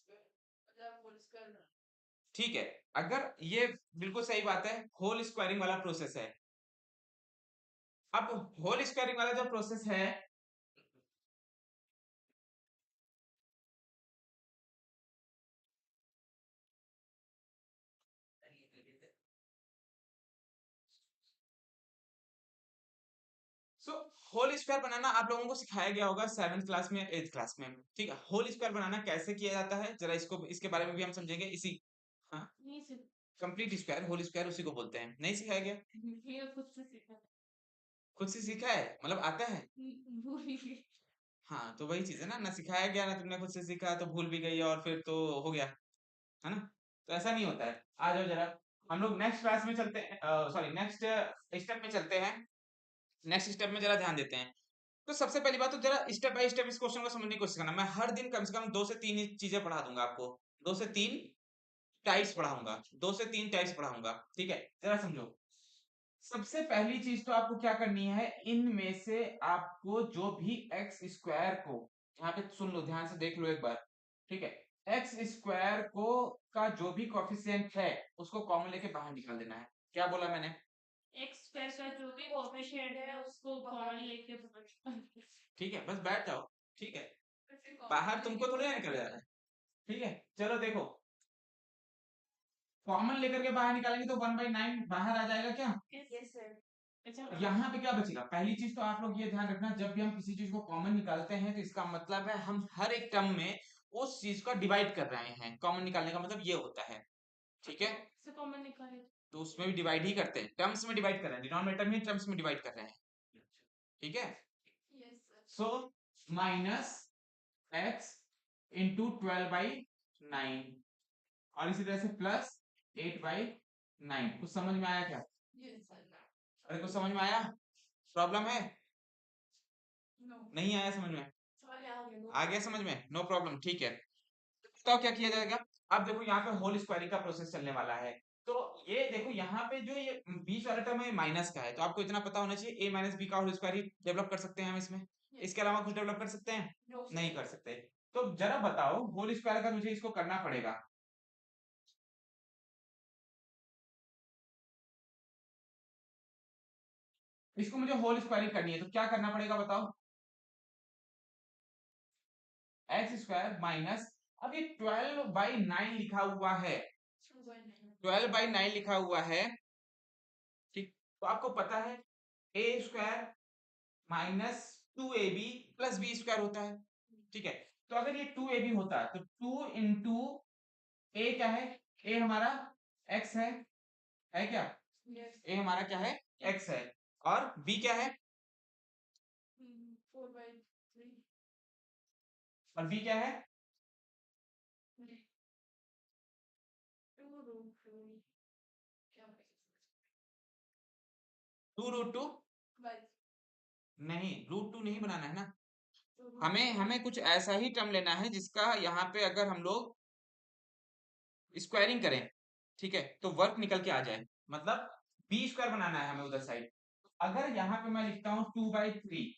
मतलब होल स्क्वायर। ठीक है, अगर ये बिल्कुल सही बात है, होल स्क्वायरिंग वाला प्रोसेस है। अब होल स्क्वायरिंग वाला जो प्रोसेस है, सो होल स्क्वायर बनाना आप लोगों को सिखाया गया होगा 7th क्लास में, 8th क्लास में, ठीक है। होल स्क्वायर बनाना कैसे किया जाता है, जरा इसको, इसके बारे में भी हम समझेंगे इसी, हाँ, नहीं सिर्फ कंप्लीट स्क्वायर, होल स्क्वायर उसी को बोलते हैं। नहीं सिखाया गया? ये खुद से सीखा। खुद से सीखा है, मतलब आता है? भूल गई। हाँ, तो वही चीज है ना, ना सिखाया गया ना तुमने खुद से सीखा, तो भूल भी गई और फिर तो हो गया, है ना। तो ऐसा नहीं होता है। आ जाओ जरा, हम लोग नेक्स्ट क्लास में चलते हैं, सॉरी नेक्स्ट स्टेप में चलते हैं। नेक्स्ट स्टेप में जरा ध्यान देते हैं। तो सबसे पहली बात तो जरा स्टेप बाय स्टेप इस क्वेश्चन को समझने की कोशिश करना। मैं हर दिन कम से कम 2 से 3 चीजें पढ़ा दूंगा आपको, 2 से 3 टाइप्स पढ़ाऊंगा, 2 से 3 टाइप्स पढ़ाऊंगा, ठीक है। जरा समझो, सबसे पहली चीज तो आपको क्या करनी है, इनमें से आपको जो भी एक्स स्क्वायर को, यहाँ पे सुन लो ध्यान से, देख लो एक बार, ठीक है, एक्स स्क्वायर को का जो भी कोफिशिएंट है उसको कॉमन लेके बाहर निकाल देना है। क्या बोला मैंने? एक्स स्क्वायर का जो भी कोएफिशिएंट है उसको कॉमन लेके ठीक है, बस बैठ जाओ। ठीक है, बाहर तुमको थोड़ी ना निकल जाना है। ठीक है, चलो देखो, कॉमन लेकर के बाहर निकालेंगे तो 1/9 बाहर आ जाएगा क्या? Yes sir. यहाँ पे क्या बचेगा? पहली चीज तो आप लोग ये ध्यान रखना, जब भी हम किसी चीज को कॉमन निकालते हैं तो इसका मतलब है हम हर एक टर्म में उस चीज को डिवाइड कर रहे हैं। कॉमन निकालने का मतलब ये होता है। ठीक है, से कॉमन निकाले तो उसमें भी डिवाइड ही करते हैं, टर्म्स में डिवाइड कर रहे हैं, डिनोमिनेटर में टर्म्स में डिवाइड कर रहे हैं। ठीक है, yes sir. So minus x into 12/9 और इसी तरह से प्लस 8/9। कुछ समझ में आया क्या? Yes sir. अरे कुछ समझ में आया? प्रॉब्लम है? नो नहीं आया समझ में? सॉरी आ गया आ गया समझ में? नो प्रॉब्लम, ठीक है। तो बताओ क्या किया जाएगा? अब देखो यहाँ पे होल स्क्वायरिंग का प्रोसेस चलने वाला है। तो ये देखो यहाँ पे जो ये बीच वाला टर्म है माइनस का है, तो आपको इतना पता होना चाहिए a माइनस बी का होल स्क्वायर ही डेवलप कर सकते हैं हम इसमें। इसके अलावा कुछ डेवलप कर सकते हैं? नो नहीं कर सकते। तो जरा बताओ, होल स्क्वायर का मुझे इसको करना पड़ेगा। इसको मुझे होल स्क्वायरिंग करनी है तो क्या करना पड़ेगा बताओ? एक्स स्क्वायर माइनस, अब ये 12/9 लिखा हुआ है, 12/9 लिखा हुआ है। ठीक, तो आपको पता है A square minus 2ab plus B square होता है। ठीक है, तो अगर ये 2ab होता तो 2 इंटू ए क्या है? ए हमारा x है क्या? ए हमारा क्या है? x है। और b क्या है? 4/3 और b क्या है? 2√2 क्या 2√2? बस नहीं, √2 नहीं बनाना है ना। 2√2 हमें कुछ ऐसा ही टर्म लेना है जिसका यहाँ पे अगर हम लोग स्क्वायरिंग करें, ठीक है, तो वर्क निकल के आ जाए। मतलब बी स्क्वायर बनाना है हमें उधर साइड। अगर यहाँ पे मैं लिखता हूँ 2/3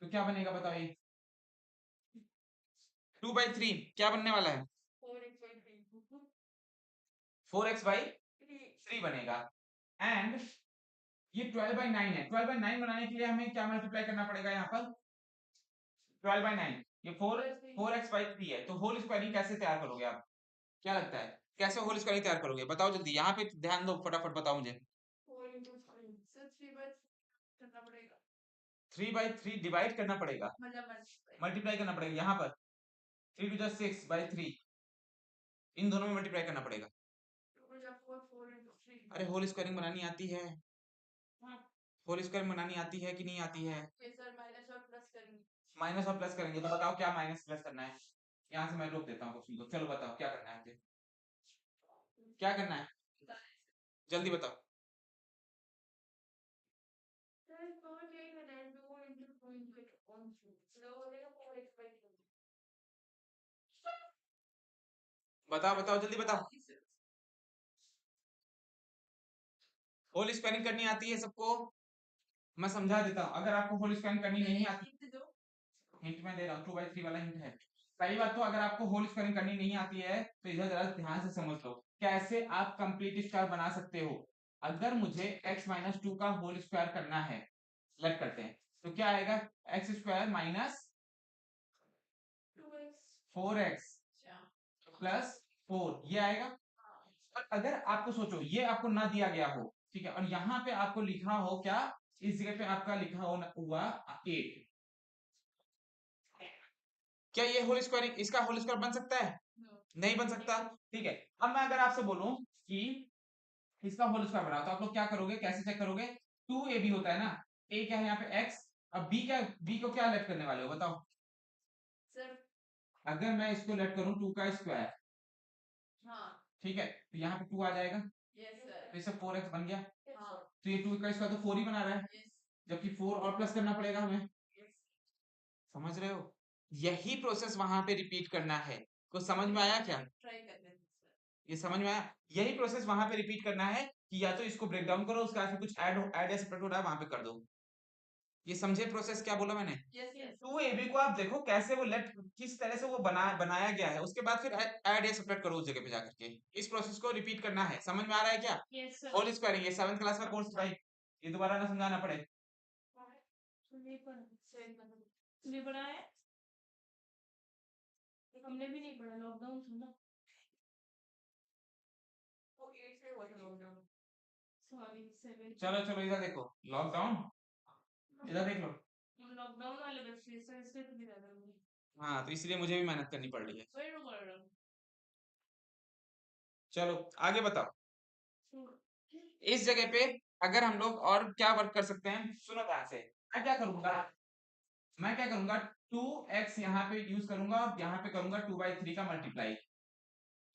तो क्या बनेगा बताओ? ये 2/3 क्या बनने वाला है? 4x/3 4x/3 बनेगा। एंड ये 12/9 है, 12/9 बनाने के लिए हमें क्या मल्टीप्लाई करना पड़ेगा यहाँ पर? 12/9, ये 4x/3 है, तो होल स्क्वायरिंग कैसे तैयार करोगे आप? क्या लगता है कैसे होल स्क्वायरिंग तैयार करोगे? बताओ जल्दी, यहाँ पे ध्यान दो, फटाफट बताओ मुझे। 4 सर 3/3 करना पड़ेगा 3/3 डिवाइड करना पड़ेगा, मतलब मल्टीप्लाई करना पड़ेगा। यहाँ पर 3 to the 6/3, इन दोनों में मल्टीप्लाई करना पड़ेगा। 4 अरे होल स्क्वायरिंग बनानी आती है? होल स्क्वायरिंग बनानी आती है कि नहीं आती है? सर माइनस और प्लस करेंगे माइनस और प्लस करेंगे, तो बताओ क्या माइनस प्लस करना है? यहाँ से मैं रोक देता हूँ क्वेश्चन को, चलो बताओ क्या करना है मुझे, क्या करना है, जल्दी बताओ। सर 4 into 2 into 2 so हो जाएगा 4x/2 बताओ बताओ जल्दी बताओ। होल स्क्वायरिंग करनी आती है सबको? मैं समझा देता हूँ, अगर आपको होल स्क्वायरिंग करनी नहीं आती, हिंट मैं दे रहा हूँ, 2/3 वाला हिंट है। पहली बात तो अगर आपको होल स्क्वायरिंग करनी नहीं आती है तो इधर जरा ध्यान से समझ लो कैसे आप कंप्लीट स्क्वायर बना सकते हो। अगर मुझे x-2 का होल स्क्वायर करना है, लेट करते हैं, तो क्या आएगा? x² माइनस 4x प्लस 4 ये आएगा। और अगर आपको सोचो ये आपको ना दिया गया हो, ठीक है, और यहाँ पे आपको लिखा हो क्या? इस जगह पे आपका लिखा हुआ 8, क्या ये होल स्क्वायरिंग, इसका होल स्क्वायर बन सकता है? नहीं बन सकता। ठीक है, अब मैं अगर आपसे बोलूं कि इसका होल स्क्वायर बनाओ तो आप लोग क्या करोगे, कैसे चेक करोगे? 2ab होता है ना, a क्या है यहाँ पे x, अब b क्या, b को क्या लेट करने वाले हो बताओ? सर अगर मैं इसको लेट करूं 2 का स्क्वायर, हाँ ठीक है, तो यहाँ पे 2 आ जाएगा, यस सर तो इससे 4x बन गया। हाँ तो ये 2 का स्क्वायर तो 4 ही बना रहा है, यस जबकि 4 और प्लस करना पड़ेगा हमें। समझ रहे हो? यही प्रोसेस वहां पे रिपीट करना है। कुछ समझ में आया क्या? ट्राई कर लेते हैं सर ये समझ में आया? यही प्रोसेस वहां पे रिपीट करना है कि या तो इसको ब्रेक डाउन करो, उसका फिर कुछ ऐड या सेपरेट हो रहा है वहां पे कर दो। ये समझे प्रोसेस क्या बोला मैंने? Yes yes to a b को आप देखो कैसे वो लेट किस तरह से वो बनाया गया है, उसके बाद फिर ऐड या सब्ट्रैक्ट करो उस जगह पे जाकर के। इस प्रोसेस को रिपीट करना है। समझ में आ रहा है क्या? यस सर होल स्क्वायरिंग ये 7th क्लास का कोर्स भाई, ये दोबारा ना समझाना पड़े। नहीं पढ़ा है, हमने भी नहीं पढ़ा, लॉकडाउन था ना। वो 8 से हुआ था लॉकडाउन, सॉरी 7। चलो चलो इधर देखो, लॉकडाउन इधर देख लो। लॉकडाउन वाले बच्चे सर, इसलिए तो नहीं ज्यादा हुई। हाँ तो इसलिए मुझे भी मेहनत करनी पड़ रही है। वही तो कर रहा हूँ। चलो आगे बताओ। हम्म, इस जगह पे अगर हम लोग और क्या वर्क कर सकते हैं, सुनो ध्यान से। मैं क्या करूंगा, मैं क्या करूंगा, 2x यहाँ पे यूज करूंगा और यहाँ पे करूंगा 2/3 का मल्टीप्लाई।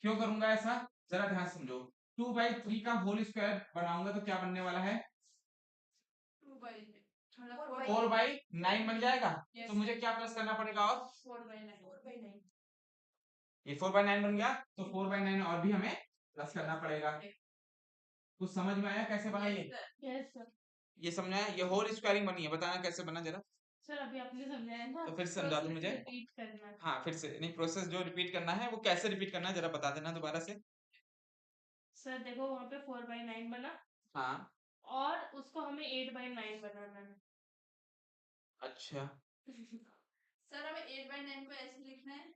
क्यों करूंगा ऐसा, जरा ध्यान से समझो। 2/3 का होल स्क्वायर बनाऊंगा तो क्या बनने वाला है, 4/9 बन जाएगा। Yes. तो मुझे क्या प्लस करना पड़ेगा, और 4/9 ये 4/9 बन गया, तो 4/9 और भी हमें प्लस करना पड़ेगा। कुछ समझ में आया कैसे बना ये? Yes sir. ये समझाया, ये होल स्क्वायरिंग बनी है, बताना कैसे बना जरा। सर अभी आपने समझाया ना, तो फिर से समझा दो मुझे। रिपीट करना है। हाँ फिर से नहीं, प्रोसेस जो रिपीट करना है वो कैसे रिपीट करना है जरा बता देना दोबारा से। सर देखो वहाँ पे 4/9 बना, हाँ और उसको हमें 8/9 बनाना है। अच्छा सर हमें 8/9 को ऐसे लिखना है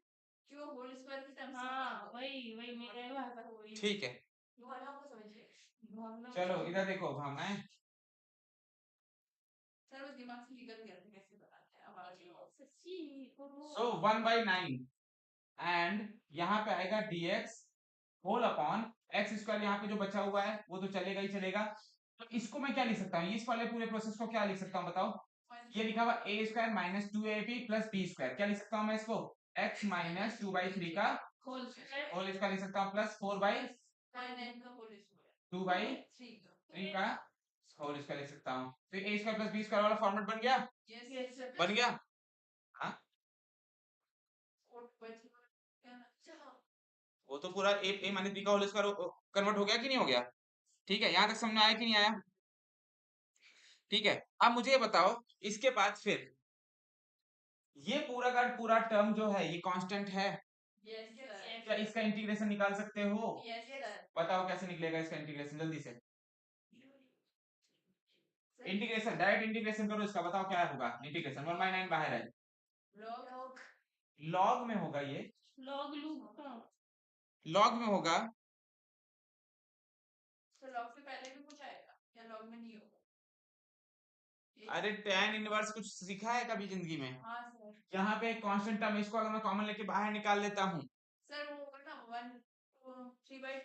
कि वो होल स्क्वायर की टर्म्स में हाँ वही वही मेरे भाषा हो रही है। ठीक है। भावना को समझिए, भावना चलो इधर देखो भावनाएं। सर वो दिमाग से निकल गया था कैसे बताते हैं अब आगे सच्ची और वो सो 1/9 एंड यहाँ पे आएगा dx whole upon x square, यहाँ पे जो बचा हुआ है वो तो चलेगा ही चलेगा। तो इसको मैं क्या लिख सकता हूँ, इस वाले पूरे प्रोसेस को क्या लिख सकता हूँ बताओ। ये लिखा हुआ a square minus 2ab plus b square, क्या लिख सकता हूँ मैं इसको, x माइनस 2/3 का होल स्क्वायर होल स्क्वायर लिख सकता हूँ, प्लस 4/9 का होल स्क्वायर 2/3 का होल स्क्वायर लिख सकता हूँ। तो a square plus b square वाला फॉर्मेट बन गया, यस यस बन गया। हाँ वो तो पूरा a माइनस b का होल स्क्वायर कन्वर्ट हो गया कि नहीं हो गया। ठीक है, यहाँ तक समझ में आया कि नहीं आया? ठीक है, अब मुझे ये बताओ, इसके बाद फिर ये पूरा का पूरा टर्म जो है ये कांस्टेंट है, यस सर क्या इसका इंटीग्रेशन निकाल सकते हो? यस सर बताओ कैसे निकलेगा इसका इंटीग्रेशन, जल्दी से। इंटीग्रेशन, डायरेक्ट इंटीग्रेशन करो इसका, बताओ क्या होगा इंटीग्रेशन। 1/9 बाहर है, लॉग लॉग में होगा ये, लॉग लूप का लॉग में होगा। तो लॉग से पहले भी कुछ आएगा या लॉग में नहीं होगा? अरे tan इनवर्स कुछ सीखा है कभी जिंदगी में? हाँ सर यहाँ पे एक कांस्टेंट टर्म, इसको अगर मैं कॉमन लेके बाहर निकाल लेता हूँ, सर वो होगा ना 1 3/,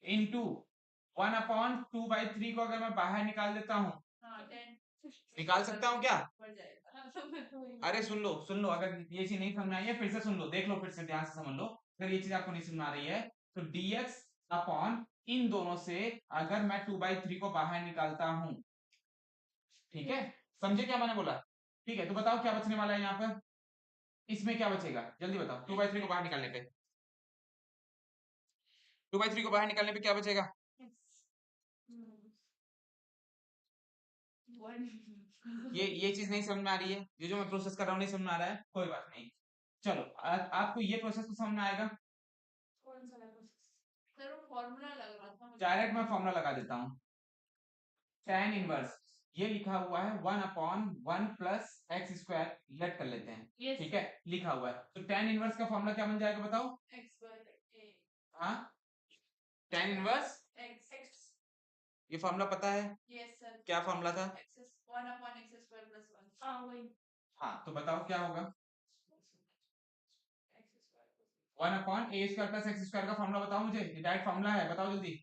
इनटू 1/2/3 को अगर मैं बाहर निकाल देता हूँ, हाँ 10 निकाल सकता हूँ क्या? बढ़ जाएगा हाँ तो अरे सुन लो, अगर ये चीज नहीं समझ में आई है फिर से सुन लो, देख लो फिर से ध्यान से समझ लो। अगर ये चीज आपको नहीं समझ में आ रही है तो dx अपॉन इन दोनों से अगर मैं 2/3 को बाहर निकालता हूं, ठीक है, समझे क्या मैंने बोला? ठीक है, तो बताओ क्या बचने वाला है यहाँ पर, इसमें क्या बचेगा जल्दी बताओ, 2/3 को बाहर निकालने पे, 2/3 को बाहर निकालने पे क्या बचेगा? ये चीज नहीं समझ में आ रही है, ये जो मैं प्रोसेस कर रहा हूँ नहीं समझ में आ रहा है, कोई बात नहीं। चलो आपको ये प्रोसेस तो समझ में आएगा। कौन सा प्रोसेस? सर वो फॉर्मूला लग रहा था मुझे। डायरेक्ट मैं फॉर्मूला लगा देता हूँ, tan इनवर्स ये लिखा हुआ है 1/1 प्लस एक्स स्क्वायर, लेट कर लेते हैं। Yes, ठीक है, लिखा हुआ है, तो tan इनवर्स का फॉर्मूला क्या बन जाएगा बताओ? x/a हाँ tan इनवर्स, x ये फॉर्मूला पता है? यस सर क्या फॉर्मूला था? 1/x² + 1 हाँ वही हाँ तो बताओ क्या होगा, x² 1/a² plus x square का फॉर्मूला बताओ मुझे, ये डायरेक्ट फॉर्मूला है, बताओ जल्दी।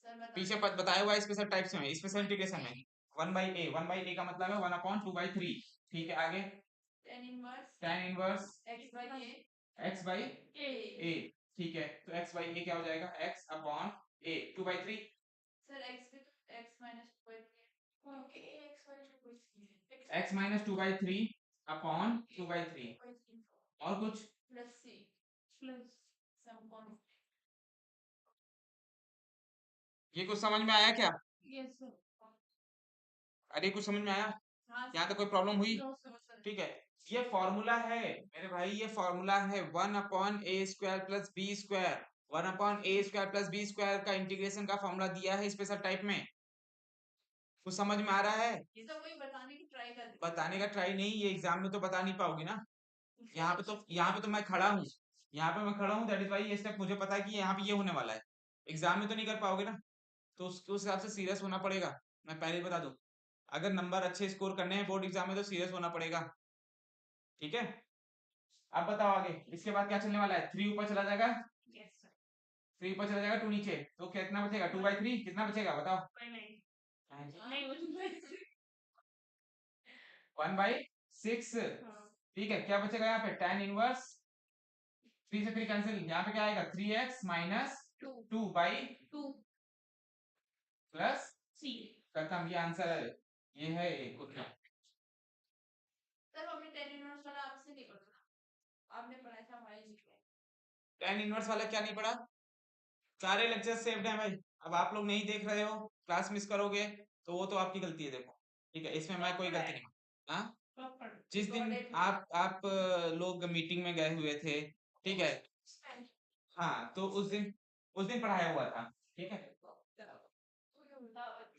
सर बता पीछे बताया हुआ है स्पेशल टाइप्स में, स्पेशल इंटीग्रेशन में 1/a का मतलब है 1/2/3। ठीक है आगे, tan इनवर्स x/a, ठीक है, तो x/a क्या हो जाएगा, x upon a 2/3। Sir x भी तो x - 2/3 ओके x - 2/3 अपॉन 2/3, और कुछ? Plus c plus some constant ये कुछ समझ में आया क्या? यस सर अरे कुछ समझ में आया? हाँ यहाँ तक कोई प्रॉब्लम हुई? समझ ठीक है, ये फॉर्मूला है मेरे भाई, ये फॉर्मूला है 1/a² + b²। 1/a² + b² का इंटीग्रेशन का फॉर्मूला दिया है स्पेशल टाइप में। कुछ समझ में आ रहा है? ये सब वही बताने की ट्राई कर बताने का ट्राई नहीं, ये एग्जाम में तो बता नहीं पाओगी ना। यहाँ पे तो मैं खड़ा हूँ, यहाँ पे मैं खड़ा हूँ, दैट इज वाई ये स्टेप मुझे पता है कि यहाँ पे ये होने वाला है। एग्जाम में तो नहीं कर पाओगे ना, तो उस हिसाब से सीरियस होना पड़ेगा। मैं पहले ही बता दूं, अगर नंबर अच्छे स्कोर करने हैं बोर्ड एग्जाम में तो सीरियस होना पड़ेगा। ठीक है, अब बताओ आगे इसके बाद क्या चलने वाला है। 3 ऊपर चला जाएगा, 3 ऊपर चला जाएगा, 2 नीचे, तो कितना बचेगा? 2/3 कितना बचेगा बताओ? हाँ जी, 1/6। ठीक है, क्या बचेगा यहाँ पे? tan इनवर्स 3 से 3 कैंसिल, यहाँ पे क्या आएगा? 3x - 2 प्लस खत्म, ये आंसर है। ये है उत्तर। सर हमने टेन इनवर्स वाला आपसे नहीं पढ़ा, आपने पढ़ाया था हमारे जी में। tan इनवर्स वाला क्या नहीं पढ़ा? सारे लेक्चर सेव्ड हैं भाई। अब आप लोग नहीं देख रहे हो, क्लास मिस करोगे, तो वो तो आपकी गलती है। देखो ठीक है, इसमें मैं कोई गलती नहीं। हाँ, जिस दिन आप लोग मीटिंग में गए हुए थे, ठीक है, हाँ, तो उस दिन पढ़ाया हुआ था। ठीक है,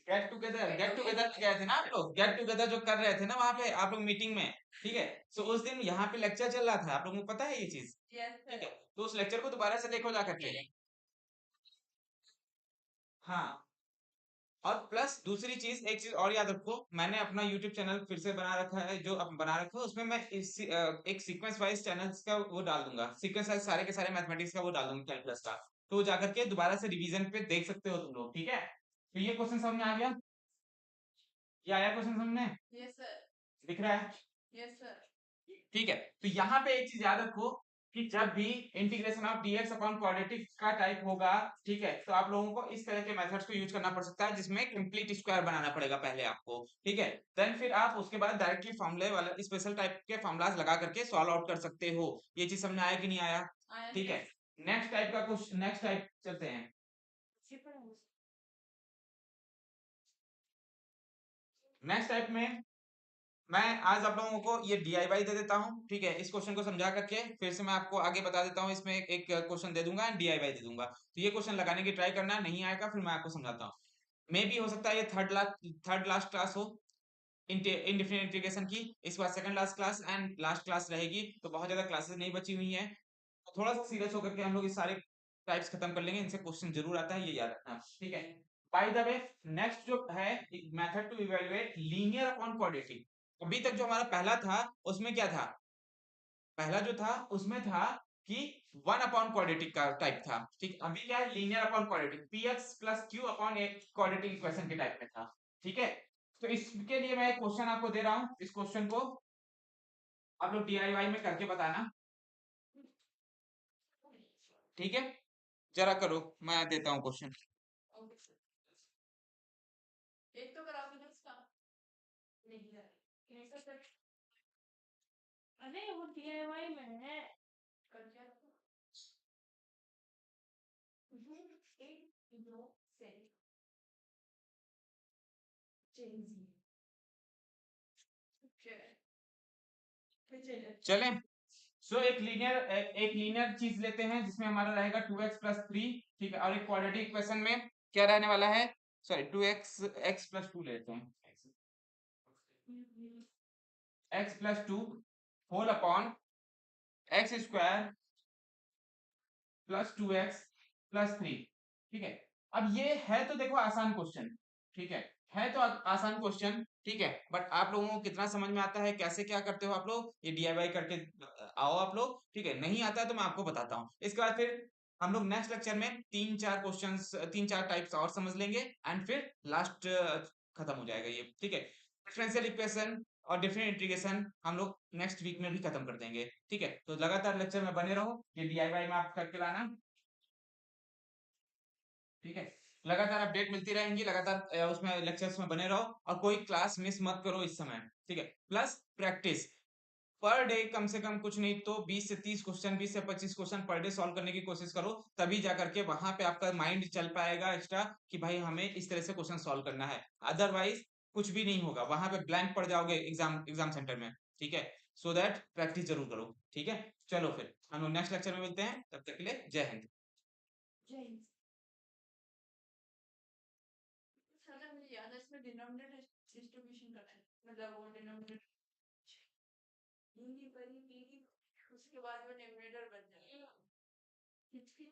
गेट टुगेदर गए थे ना आप लोग, गेट टुगेदर जो कर रहे थे ना वहां पे आप लोग मीटिंग में। ठीक है, तो उस दिन यहाँ पे लेक्चर चल रहा था, आप लोगों को पता है ये चीज? ठीक है, तो उस लेक्चर को दोबारा से देखो जा करके। हाँ, और प्लस दूसरी चीज, एक चीज और याद रखो, मैंने अपना यूट्यूब चैनल फिर से बना रखा है, जो बना रखा है उसमें मैं एक सीक्वेंस वाइज चैनल्स का वो डाल दूंगा, सीक्वेंस वाइज सारे के सारे मैथमेटिक्स का वो डाल दूंगा, कैलकुलस का। तो जाकर के दोबारा से रिवीजन पे देख सकते हो तुम लोग। ठीक है, तो ये क्वेश्चन समझ में आ गया? ये आया क्वेश्चन समझ में? Yes sir. दिख रहा है? Yes sir. ठीक है, तो यहाँ पे एक चीज याद रखो कि जब भी integration of dx upon quadratic का टाइप होगा, ठीक है, तो आप लोगों को इस तरह के मेथड्स को यूज करना पड़ सकता है, जिसमें कंप्लीट स्क्वायर बनाना पड़ेगा पहले आपको। ठीक है, देन फिर आप उसके बाद डायरेक्टली फॉर्मूले वाला स्पेशल टाइप के फॉर्मूलाज लगा करके सॉल्व आउट कर सकते हो। ये चीज समझ में आया कि नहीं आया? ठीक है, नेक्स्ट टाइप का कुछ, नेक्स्ट टाइप चलते हैं। नेक्स्ट टाइप में मैं आज आप लोगों को ये DIY दे देता हूँ। ठीक है, इस क्वेश्चन को समझा करके फिर से मैं आपको आगे बता देता हूँ। इसमें एक क्वेश्चन दे दूंगा एंड DIY दे दूंगा, तो ये क्वेश्चन लगाने की ट्राई करना, नहीं आएगा फिर मैं आपको समझाता हूँ। मे भी हो सकता है ये थर्ड लास्ट क्लास हो इनडिफिनिट इंटीग्रेशन की, इस बार second last class and last class रहेगी, तो बहुत ज्यादा क्लासेस नहीं बची हुई हैं। तो थोड़ा सा सीरियस होकर के हम लोग इस सारे टाइप्स खत्म कर लेंगे, इनसे क्वेश्चन जरूर आता है, ये याद रखना। ठीक है, बाय द वे, नेक्स्ट जो है method to evaluate linear upon quadratic. अभी तक जो हमारा पहला था उसमें क्या था? पहला जो था उसमें था कि 1/क्वाड्रेटिक का टाइप था। ठीक, अभी क्या है? Linear upon quadratic, px + q upon एक क्वाड्रेटिक इक्वेशन के टाइप में था। ठीक है, तो इसके लिए मैं एक क्वेश्चन आपको दे रहा हूं, इस क्वेश्चन को आप लोग DIY में करके बताना। ठीक है, जरा करो, मैं देता हूँ क्वेश्चन। एक तो करा दो इसका। नहीं है, नहीं सर। अरे वो DIY में है। कर क्या? एक दो से चेंजी। चलें, सो एक लीनियर चीज लेते हैं जिसमें हमारा रहेगा 2x + 3। ठीक है, और एक क्वाड्रेटिक इक्वेशन में क्या रहने वाला है? सॉरी, 2x x + 2 लेते हैं, x + 2 whole upon x² + 2x + 3। ठीक है, अब ये है तो देखो आसान क्वेश्चन। ठीक है तो आसान क्वेश्चन। ठीक है, बट आप लोगों को कितना समझ में आता है, कैसे क्या करते हो आप लोग, ये DIY करके आओ आप लोग। ठीक है, नहीं आता है तो मैं आपको बताता हूँ। इसके बाद फिर हम लोग नेक्स्ट लेक्चर में 3-4 क्वेश्चंस, 3-4 टाइप्स और समझ लेंगे एंड फिर लास्ट खत्म हो जाएगा ये। ठीक है, डिफरेंशियल इक्वेशन और डिफरेंट इंटीग्रेशन हम लोग नेक्स्ट वीक में भी खत्म कर देंगे। ठीक है, तो लगातार लेक्चर में बने रहो, ये DIY में आप करके लाना। ठीक है, लगातार अपडेट मिलती रहेंगी, लगातार उसमें लेक्चर्स में बने रहो और कोई क्लास मिस मत करो इस समय। ठीक है, प्लस प्रैक्टिस पर डे कम से कम कुछ नहीं तो 20 से 30 क्वेश्चन, 20 से 25 क्वेश्चन पर डे सॉल्व करने की कोशिश करो, तभी जाकर के वहां पे आपका माइंड चल पाएगा एक्स्ट्रा कि भाई हमें इस तरह से क्वेश्चन सॉल्व करना है। अदरवाइज कुछ भी नहीं होगा, वहां पे ब्लैंक पड़ जाओगे एग्जाम सेंटर में, ठीक है। सो दैट प्रैक्टिस जरूर करो, ठीक है। चलो फिर हम लोग नेक्स्ट लेक्चर में मिलते हैं, तब तक के लिए जय हिंद। जय हिंद। साला मुझे याद है इसमें डिनोमिनेटर डिस्ट्रीब्यूशन करना है, मतलब वो डिनोमिनेटर हिंदी पर ही उसके बाद वो न्यूमरेटर बन जाएगा।